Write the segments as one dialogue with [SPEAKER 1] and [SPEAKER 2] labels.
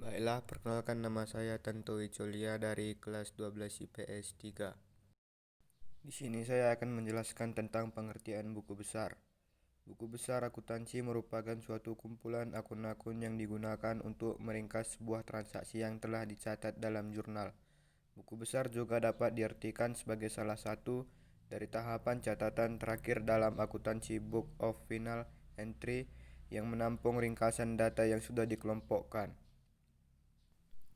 [SPEAKER 1] Baiklah, perkenalkan nama saya Tantowi Colia dari kelas 12 IPS 3. Di sini saya akan menjelaskan tentang pengertian buku besar. Buku besar akuntansi merupakan suatu kumpulan akun-akun yang digunakan untuk meringkas sebuah transaksi yang telah dicatat dalam jurnal. Buku besar juga dapat diartikan sebagai salah satu dari tahapan catatan terakhir dalam akuntansi Book of Final Entry yang menampung ringkasan data yang sudah dikelompokkan.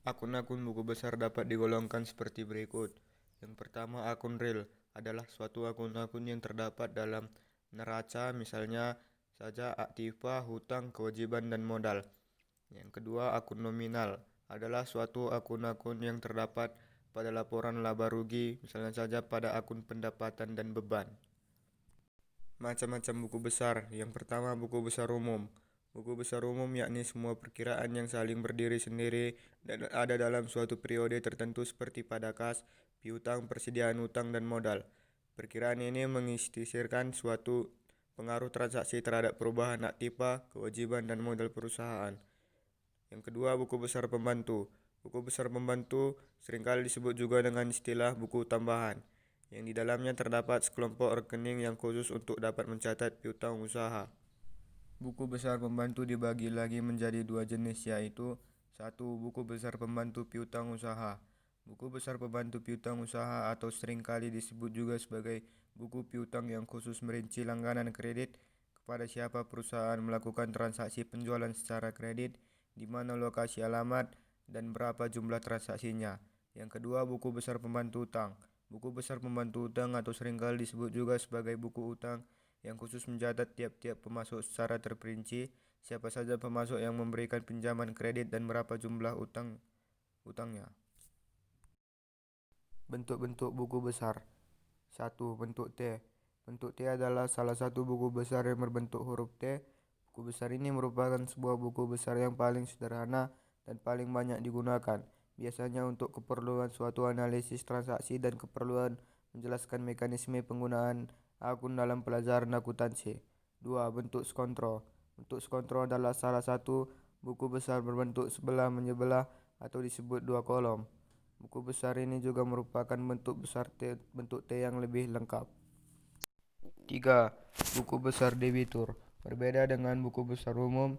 [SPEAKER 1] Akun-akun buku besar dapat digolongkan seperti berikut. Yang pertama, akun real adalah suatu akun-akun yang terdapat dalam neraca, misalnya saja aktiva, hutang, kewajiban, dan modal. Yang kedua, akun nominal adalah suatu akun-akun yang terdapat pada laporan laba rugi, misalnya saja pada akun pendapatan dan beban. Macam-macam buku besar. Yang pertama, buku besar umum. Buku besar umum yakni semua perkiraan yang saling berdiri sendiri dan ada dalam suatu periode tertentu seperti pada kas, piutang, persediaan utang, dan modal. Perkiraan ini mengistisirkan suatu pengaruh transaksi terhadap perubahan aktiva, kewajiban, dan modal perusahaan. Yang kedua, buku besar pembantu. Buku besar pembantu seringkali disebut juga dengan istilah buku tambahan, yang di dalamnya terdapat sekelompok rekening yang khusus untuk dapat mencatat piutang usaha. Buku besar pembantu dibagi lagi menjadi dua jenis, yaitu satu, buku besar pembantu piutang usaha. Buku besar pembantu piutang usaha atau seringkali disebut juga sebagai buku piutang yang khusus merinci langganan kredit kepada siapa perusahaan melakukan transaksi penjualan secara kredit, di mana lokasi alamat, dan berapa jumlah transaksinya. Yang kedua, buku besar pembantu utang. Buku besar pembantu utang atau seringkali disebut juga sebagai buku utang yang khusus mencatat tiap-tiap pemasok secara terperinci, siapa saja pemasok yang memberikan pinjaman kredit dan berapa jumlah utangnya. Bentuk-bentuk buku besar. 1. Bentuk T. Bentuk T adalah salah satu buku besar yang berbentuk huruf T. Buku besar ini merupakan sebuah buku besar yang paling sederhana dan paling banyak digunakan, biasanya untuk keperluan suatu analisis transaksi dan keperluan menjelaskan mekanisme penggunaan akun dalam pelajaran akuntansi. 2. Bentuk skontro. Bentuk skontro adalah salah satu buku besar berbentuk sebelah menyebelah atau disebut dua kolom. Buku besar ini juga merupakan bentuk T yang lebih lengkap. 3. Buku besar debitur. Berbeda dengan buku besar umum,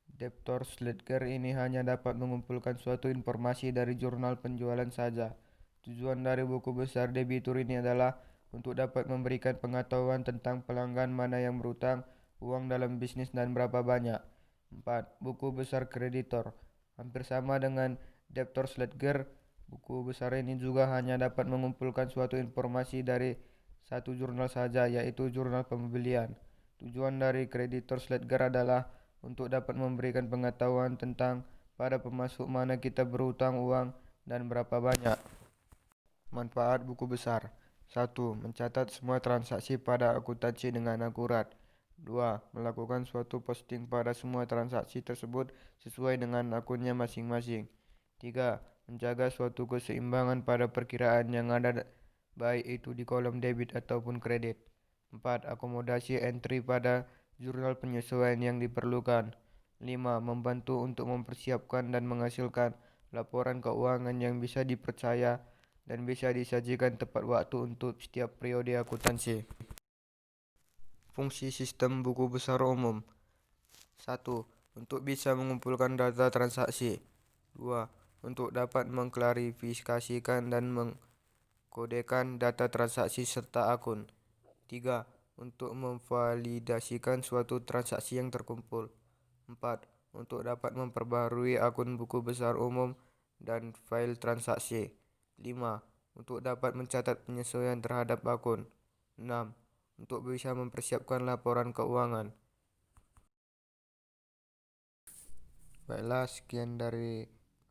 [SPEAKER 1] debtors ledger ini hanya dapat mengumpulkan suatu informasi dari jurnal penjualan saja. Tujuan dari buku besar debitur ini adalah untuk dapat memberikan pengetahuan tentang pelanggan mana yang berutang uang dalam bisnis dan berapa banyak. 4. Buku besar kreditor. Hampir sama dengan debtors ledger, buku besar ini juga hanya dapat mengumpulkan suatu informasi dari satu jurnal saja, yaitu jurnal pembelian. Tujuan dari Creditors Ledger adalah untuk dapat memberikan pengetahuan tentang pada pemasok mana kita berutang uang dan berapa banyak. Manfaat buku besar. 1. Mencatat semua transaksi pada akuntansi dengan akurat. 2. Melakukan suatu posting pada semua transaksi tersebut sesuai dengan akunnya masing-masing. 3. Menjaga suatu keseimbangan pada perkiraan yang ada, baik itu di kolom debit ataupun kredit. 4. Akomodasi entry pada jurnal penyesuaian yang diperlukan. 5. Membantu untuk mempersiapkan dan menghasilkan laporan keuangan yang bisa dipercaya dan bisa disajikan tepat waktu untuk setiap periode akuntansi. Fungsi sistem buku besar umum. 1. Untuk bisa mengumpulkan data transaksi. 2. Untuk dapat mengklarifikasikan dan mengkodekan data transaksi serta akun. 3. Untuk memvalidasikan suatu transaksi yang terkumpul. 4. Untuk dapat memperbaharui akun buku besar umum dan file transaksi. 5. Untuk dapat mencatat penyesuaian terhadap akun. 6. Untuk bisa mempersiapkan laporan keuangan. Baiklah, sekian dari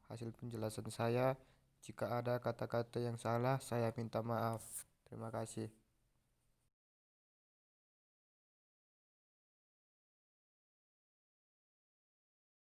[SPEAKER 1] hasil penjelasan saya. Jika ada kata-kata yang salah, saya minta maaf. Terima kasih.